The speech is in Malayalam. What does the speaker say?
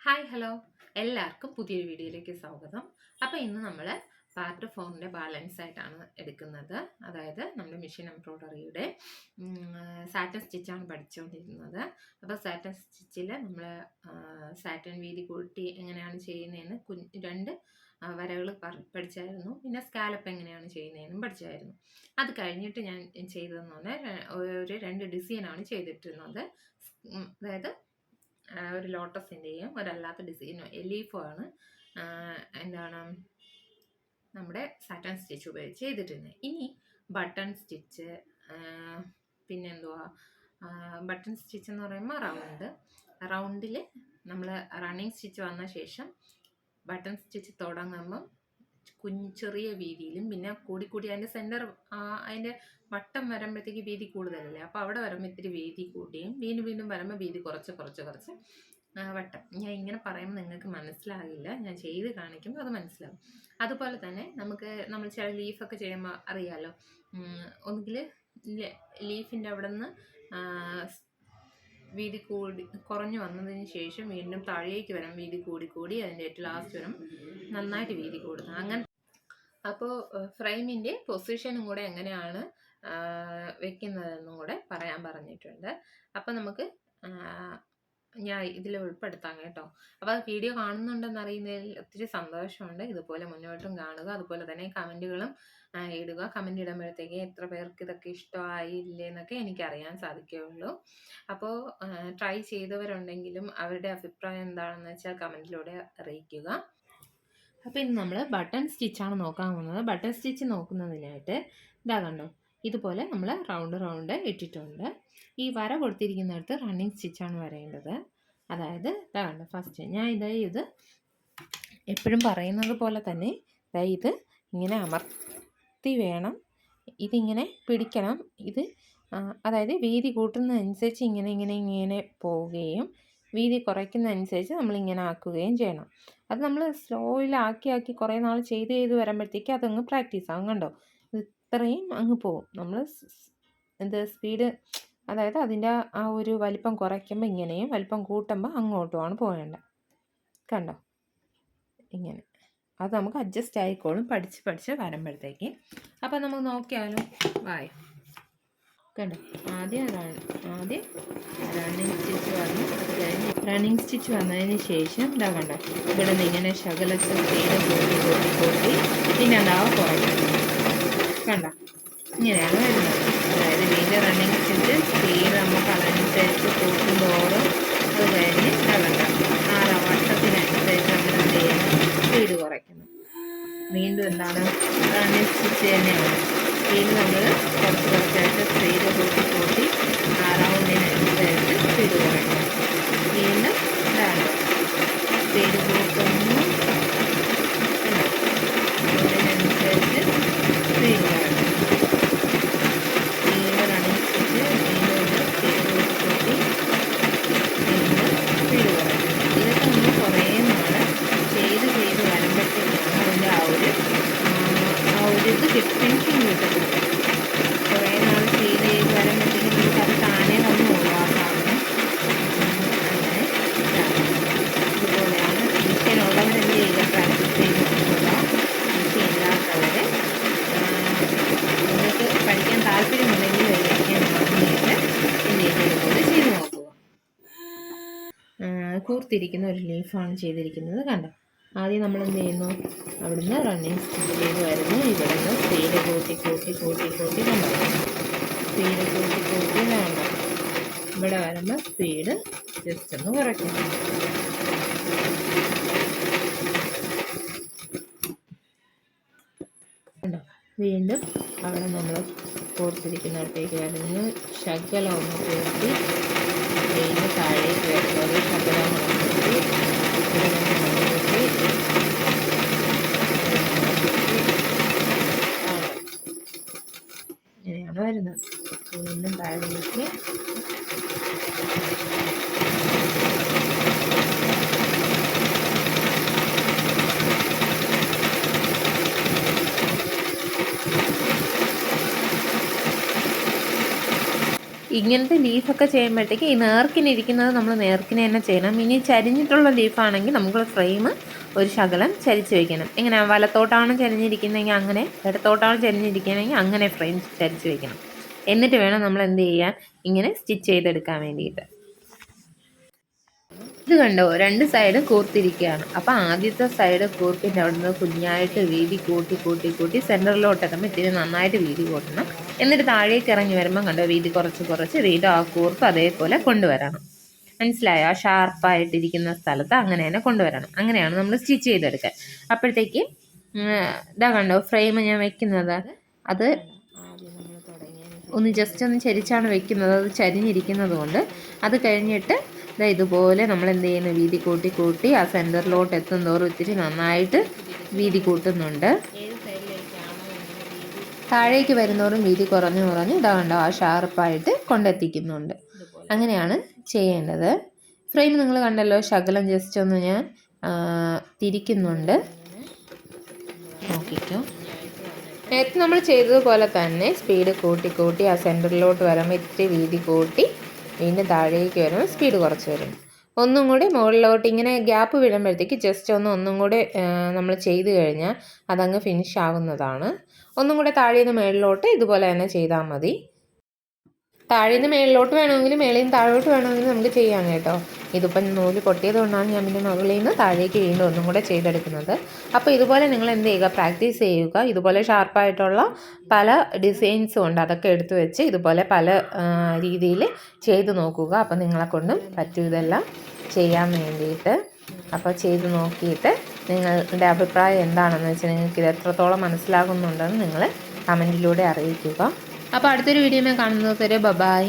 ഹായ് ഹലോ എല്ലാവർക്കും പുതിയൊരു വീഡിയോയിലേക്ക് സ്വാഗതം. അപ്പോൾ ഇന്ന് നമ്മൾ പാർട്ട് 4ൻ്റെ ബാലൻസ് ആയിട്ടാണ് എടുക്കുന്നത്. അതായത് നമ്മുടെ മെഷീൻ എംബ്രോയ്ഡറിയുടെ സാറ്റൻ സ്റ്റിച്ചാണ് പഠിച്ചുകൊണ്ടിരുന്നത്. അപ്പോൾ സാറ്റൻ സ്റ്റിച്ചിൽ നമ്മൾ സാറ്റൻ വീതി കൂട്ടി എങ്ങനെയാണ് ചെയ്യുന്നതെന്ന് രണ്ട് വരകൾ പഠിച്ചായിരുന്നു. പിന്നെ സ്കാലപ്പ് എങ്ങനെയാണ് ചെയ്യുന്നതെന്നും പഠിച്ചായിരുന്നു. അത് കഴിഞ്ഞിട്ട് ഞാൻ ചെയ്തതെന്ന് പറഞ്ഞാൽ ഒരു 2 ഡിസൈനാണ് ചെയ്തിട്ടുള്ളത്. അതായത് ഒരു ലോട്ടസിൻ്റെയും ഒരല്ലാത്ത ഡിസൈനും ലീഫുമാണ് എന്താണ് നമ്മുടെ സാറ്റൻ സ്റ്റിച്ച് ഉപയോഗിച്ച് ചെയ്തിട്ടുണ്ട്. ഇനി ബട്ടൺ സ്റ്റിച്ച്, പിന്നെന്തുവാ ബട്ടൺ സ്റ്റിച്ച് എന്ന് പറയുമ്പോൾ റൗണ്ടിൽ നമ്മൾ റണ്ണിങ് സ്റ്റിച്ച് വന്ന ശേഷം ബട്ടൺ സ്റ്റിച്ച് തുടങ്ങുമ്പം ചെറിയ വീതിയിലും പിന്നെ കൂടി അതിൻ്റെ സെൻറ്റർ അതിൻ്റെ വട്ടം വരുമ്പോഴത്തേക്ക് വീതി കൂടുതലല്ലേ, അപ്പോൾ അവിടെ വരുമ്പോൾ ഇത്തിരി വീതി കൂട്ടിയും വീണ്ടും വരുമ്പോൾ വീതി കുറച്ച് വട്ടം. ഞാൻ ഇങ്ങനെ പറയുമ്പോൾ നിങ്ങൾക്ക് മനസ്സിലാകില്ല, ഞാൻ ചെയ്ത് കാണിക്കുമ്പോൾ അത് മനസ്സിലാകും. അതുപോലെ തന്നെ നമ്മൾ ചില ലീഫൊക്കെ ചെയ്യുമ്പോൾ അറിയാമല്ലോ, ഒന്നുകിൽ ലീഫിൻ്റെ അവിടെ നിന്ന് വീതി കുറഞ്ഞു വന്നതിന് ശേഷം വീണ്ടും താഴേക്ക് വരാം, വീതി കൂടി അതിൻ്റെ ഏറ്റവും ലാസ്റ്റ് വരും നന്നായിട്ട് വീതി കൂടുന്നത്. അങ്ങനെ അപ്പോൾ ഫ്രെയിമിൻ്റെ പൊസിഷനും കൂടെ എങ്ങനെയാണ് വെക്കുന്നതെന്നും കൂടെ പറയാൻ പറഞ്ഞിട്ടുണ്ട്. അപ്പോൾ നമുക്ക് ഞാൻ ഇതിൽ ഉൾപ്പെടുത്താം കേട്ടോ. അപ്പോൾ അത് വീഡിയോ കാണുന്നുണ്ടെന്ന് അറിയുന്നതിൽ ഒത്തിരി സന്തോഷമുണ്ട്. ഇതുപോലെ മുന്നോട്ടും കാണുക. അതുപോലെ തന്നെ കമൻറ്റുകളും ഇടുക. കമൻറ്റ് ഇടുമ്പോഴത്തേക്ക് എത്ര പേർക്ക് ഇതൊക്കെ ഇഷ്ടമായില്ലേ എന്നൊക്കെ എനിക്കറിയാൻ സാധിക്കുകയുള്ളൂ. അപ്പോൾ ട്രൈ ചെയ്തവരുണ്ടെങ്കിലും അവരുടെ അഭിപ്രായം എന്താണെന്ന് വെച്ചാൽ കമൻറ്റിലൂടെ അറിയിക്കുക. അപ്പോൾ ഇന്ന് നമ്മൾ ബട്ടൺ സ്റ്റിച്ചാണ് നോക്കാൻ പോകുന്നത്. ബട്ടൺ സ്റ്റിച്ച് നോക്കുന്നതിനായിട്ട് ഇതാ കണ്ടോ, ഇതുപോലെ നമ്മൾ റൗണ്ട് ഇട്ടിട്ടുണ്ട്. ഈ വര കൊടുത്തിരിക്കുന്നിടത്ത് റണ്ണിങ് സ്റ്റിച്ചാണ് വരേണ്ടത്. അതായത് ഇതാ കണ്ടോ, ഫസ്റ്റ് ഞാൻ ഇത് എപ്പോഴും പറയുന്നത് പോലെ തന്നെ ഇത് ഇങ്ങനെ അമർത്തി വേണം ഇതിങ്ങനെ പിടിക്കണം. അതായത് വീതി കൂട്ടുന്നതനുസരിച്ച് ഇങ്ങനെ പോവുകയും വീതി കുറയ്ക്കുന്നതനുസരിച്ച് നമ്മളിങ്ങനെ ആക്കുകയും ചെയ്യണം. അത് നമ്മൾ സ്ലോയിലാക്കി കുറേ നാൾ ചെയ്ത് വരുമ്പോഴത്തേക്ക് അതങ്ങ് പ്രാക്ടീസ് ആകും. കണ്ടോ, ഇത്രയും അങ്ങ് പോവും. നമ്മൾ സ്പീഡ്, അതായത് അതിൻ്റെ ആ ഒരു വലിപ്പം കുറയ്ക്കുമ്പോൾ ഇങ്ങനെയും വലിപ്പം കൂട്ടുമ്പോൾ അങ്ങോട്ടുമാണ് പോകേണ്ടത്. കണ്ടോ, ഇങ്ങനെ അത് നമുക്ക് അഡ്ജസ്റ്റ് ആയിക്കോളും പഠിച്ച് വരുമ്പോഴത്തേക്ക്. അപ്പോൾ നമുക്ക് നോക്കിയാലും വായോ. കണ്ടോ, ആദ്യം റണ്ണിങ് സ്റ്റിച്ച് വന്നതിന് ശേഷം ഇതാ കണ്ടോ, ഇവിടെ നിന്ന് ഇങ്ങനെ ശകലത്ത് സ്പീഡ് കൂട്ടി പിന്നെ അതാവ് കുറയ്ക്കും. കണ്ടോ, ഇങ്ങനെയാണ് വരുന്നത്. അതായത് വീണ്ടും റണ്ണിങ് സ്റ്റിച്ച് സ്പീഡ് നമുക്ക് അതനുസരിച്ച് കൂട്ടുന്തോറും അത് കഴിഞ്ഞ് കണ്ട വട്ടത്തിനനുസരിച്ച് അങ്ങനെ എന്ത് ചെയ്യുന്നു, സ്പീഡ് കുറയ്ക്കുന്നു. വീണ്ടും എന്താണ് റണ്ണിങ് സ്റ്റിച്ച് തന്നെയാണ്. വീണ്ടും നമ്മൾ കുറച്ചായിട്ട് സ്പീഡ് കൂട്ടി റൗണ്ടിനനുസരിച്ച് സ്പീഡ് കുറയ്ക്കും. വീണ്ടും ഇതാണ് സ്പീഡ് കൂട്ടുന്നു, അതിനനുസരിച്ച് സ്പീഡ് കുറയ്ക്കും. വീണ്ടും റണ്ണിങ് സ്റ്റിച്ച് വീണ്ടും സ്പീഡ് കൂട്ടി വീണ്ടും സ്പീഡ് കുറയ്ക്കും. ഇതൊക്കെ നമ്മൾ കുറേ നാൾ ചെയ്ത് വരുമ്പോഴത്തേക്കാണ് അതിൻ്റെ ആ ഒരു ഫിനിഷിങ് കിട്ടുന്നത്. കുറേ നാൾ ചെയ്ത് വരുമ്പോഴത്തേക്കും നമുക്ക് അത് താനേ വന്നോളൂ ആ സാധനം. അങ്ങനെ ഇതുപോലെയാണ്. മെഷീൻ ഉള്ളവരെന്ത് ചെയ്യുക, പ്രാക്ടീസ് ചെയ്ത് നോക്കുക. മെഷീൻ ഇല്ലാത്തവർ നിങ്ങൾക്ക് പഠിക്കാൻ താല്പര്യമുണ്ടെങ്കിൽ ഒരു മെഷീൻ വാങ്ങിയിട്ട് എന്ത് ചെയ്യുന്നത് ചെയ്ത് നോക്കുക. കൂർത്തിരിക്കുന്ന ഒരു ലീഫാണ് ചെയ്തിരിക്കുന്നത്. കണ്ടോ, ആദ്യം നമ്മൾ എന്ത് ചെയ്യുന്നു, അവിടുന്ന് റണ്ണിങ് സ്റ്റിച്ച് ചെയ്ത് വരുന്നു. ഇവിടെ നിന്ന് സ്പീഡ് കൂട്ടി കണ്ടോ, സ്പീഡ് കൂട്ടി വേണം. ഇവിടെ വരുമ്പോൾ സ്പീഡ് ജസ്റ്റ് ഒന്ന് കുറയ്ക്കണം. കണ്ടോ, വീണ്ടും അവിടെ നമ്മൾ കോർത്തിരിക്കുന്നിടത്തേക്ക് വരുന്നു. ശകലം ഒന്ന് കൂട്ടി വീണ്ടും താഴേക്ക് വരുന്നത് ശകലം കൂട്ടി ഇങ്ങനെയാണ് വരുന്നത്. വീണ്ടും താഴേക്ക് ഇങ്ങനത്തെ ലീഫൊക്കെ ചെയ്യുമ്പോഴത്തേക്ക് ഈ നേർക്കിനിരിക്കുന്നത് നമ്മൾ നേർക്കിനെ തന്നെ ചെയ്യണം. ഇനി ചരിഞ്ഞിട്ടുള്ള ലീഫാണെങ്കിൽ നമുക്ക് ഫ്രെയിം ഒരു ശകലം ചരിച്ച് വയ്ക്കണം. എങ്ങനെ വലത്തോട്ടാണ് ചരിഞ്ഞിരിക്കുന്നതെങ്കിൽ അങ്ങനെ, ഇടത്തോട്ടാണ് ചരിഞ്ഞിരിക്കുന്നതെങ്കിൽ അങ്ങനെ ഫ്രെയിം ചരിച്ച് വയ്ക്കണം. എന്നിട്ട് വേണം നമ്മൾ എന്ത് ചെയ്യാൻ, ഇങ്ങനെ സ്റ്റിച്ച് ചെയ്തെടുക്കാൻ വേണ്ടിയിട്ട്. ഇത് കണ്ടോ, 2 സൈഡും കൂർത്തിരിക്കുകയാണ്. അപ്പോൾ ആദ്യത്തെ സൈഡ് കൂർപ്പിൻ്റെ അവിടെ നിന്ന് കുഞ്ഞായിട്ട് വീതി കൂട്ടി സെൻറ്ററിലോട്ട് എത്തുമ്പോൾ ഇത്തിരി നന്നായിട്ട് വീതി കൂട്ടണം. എന്നിട്ട് താഴേക്ക് ഇറങ്ങി വരുമ്പോൾ കണ്ടോ, വീതി കുറച്ച് വീണ്ടും ആ കൂർപ്പ് അതേപോലെ കൊണ്ടുവരണം. മനസ്സിലായോ? ആ ഷാർപ്പായിട്ടിരിക്കുന്ന സ്ഥലത്ത് അങ്ങനെ തന്നെ കൊണ്ടുവരണം. അങ്ങനെയാണ് നമ്മൾ സ്റ്റിച്ച് ചെയ്തെടുക്കുക. അപ്പോഴത്തേക്ക് ഇതാ കണ്ടോ, ഫ്രെയിം ഞാൻ വെക്കുന്നത് അത് ജസ്റ്റ് ഒന്ന് ചരിച്ചാണ് വെക്കുന്നത്. അത് ചരിഞ്ഞിരിക്കുന്നത് കൊണ്ട് അത് കഴിഞ്ഞിട്ട് ഇതുപോലെ നമ്മൾ എന്ത് ചെയ്യുന്നു, വീതി കൂട്ടി ആ സെൻറ്ററിലോട്ട് എത്തുന്നതോറും ഇത്തിരി നന്നായിട്ട് വീതി കൂട്ടുന്നുണ്ട്. താഴേക്ക് വരുന്നതോറും വീതി കുറഞ്ഞ് ഇതാകണ്ടോ ആ ഷാർപ്പായിട്ട് കൊണ്ടെത്തിക്കുന്നുണ്ട്. അങ്ങനെയാണ് ചെയ്യേണ്ടത്. ഫ്രെയിം നിങ്ങൾ കണ്ടല്ലോ, ശകലം ജസ്റ്റ് ഒന്ന് ഞാൻ തിരിക്കുന്നുണ്ട്. നോക്കിക്കോ, നേരത്തെ നമ്മൾ ചെയ്തതുപോലെ തന്നെ സ്പീഡ് കൂട്ടി ആ സെൻറ്ററിലോട്ട് വരുമ്പോൾ ഇത്തിരി വീതി കൂട്ടി വീണ്ടും താഴേക്ക് വരുമ്പോൾ സ്പീഡ് കുറച്ച് വരും. ഒന്നും കൂടി മുകളിലോട്ട് ഇങ്ങനെ ഗ്യാപ്പ് വിടുമ്പോഴത്തേക്ക് ജസ്റ്റ് ഒന്നും കൂടെ നമ്മൾ ചെയ്ത് കഴിഞ്ഞാൽ അതങ്ങ് ഫിനിഷ് ആവുന്നതാണ്. ഒന്നും കൂടെ താഴേന്ന് മേളിലോട്ട് ഇതുപോലെ തന്നെ ചെയ്താൽ മതി. താഴേന്ന് മേളിലോട്ട് വേണമെങ്കിലും മേളിൽ നിന്ന് താഴോട്ട് വേണമെങ്കിലും നമുക്ക് ചെയ്യാം കേട്ടോ. ഇതിപ്പം നൂല് പൊട്ടിയത് കൊണ്ടാണ് ഞാൻ പിന്നെ മുകളിൽ നിന്ന് താഴേക്ക് വീണ്ടും ഒന്നും കൂടെ ചെയ്തെടുക്കുന്നത്. അപ്പോൾ ഇതുപോലെ നിങ്ങൾ എന്ത് ചെയ്യുക, പ്രാക്ടീസ് ചെയ്യുക. ഇതുപോലെ ഷാർപ്പായിട്ടുള്ള പല ഡിസൈൻസും ഉണ്ട്, അതൊക്കെ എടുത്തു വെച്ച് ഇതുപോലെ പല രീതിയിൽ ചെയ്ത് നോക്കുക. അപ്പോൾ നിങ്ങളെക്കൊണ്ടും പറ്റും ഇതെല്ലാം ചെയ്യാൻ വേണ്ടിയിട്ട്. അപ്പോൾ ചെയ്ത് നോക്കിയിട്ട് നിങ്ങളുടെ അഭിപ്രായം എന്താണെന്ന് വെച്ചാൽ, നിങ്ങൾക്ക് ഇത് എത്രത്തോളം മനസ്സിലാകുന്നുണ്ടെന്ന് നിങ്ങൾ കമൻറ്റിലൂടെ അറിയിക്കുക. അപ്പോൾ അടുത്തൊരു വീഡിയോയിൽ കാണുന്നത് വരെ ബൈ.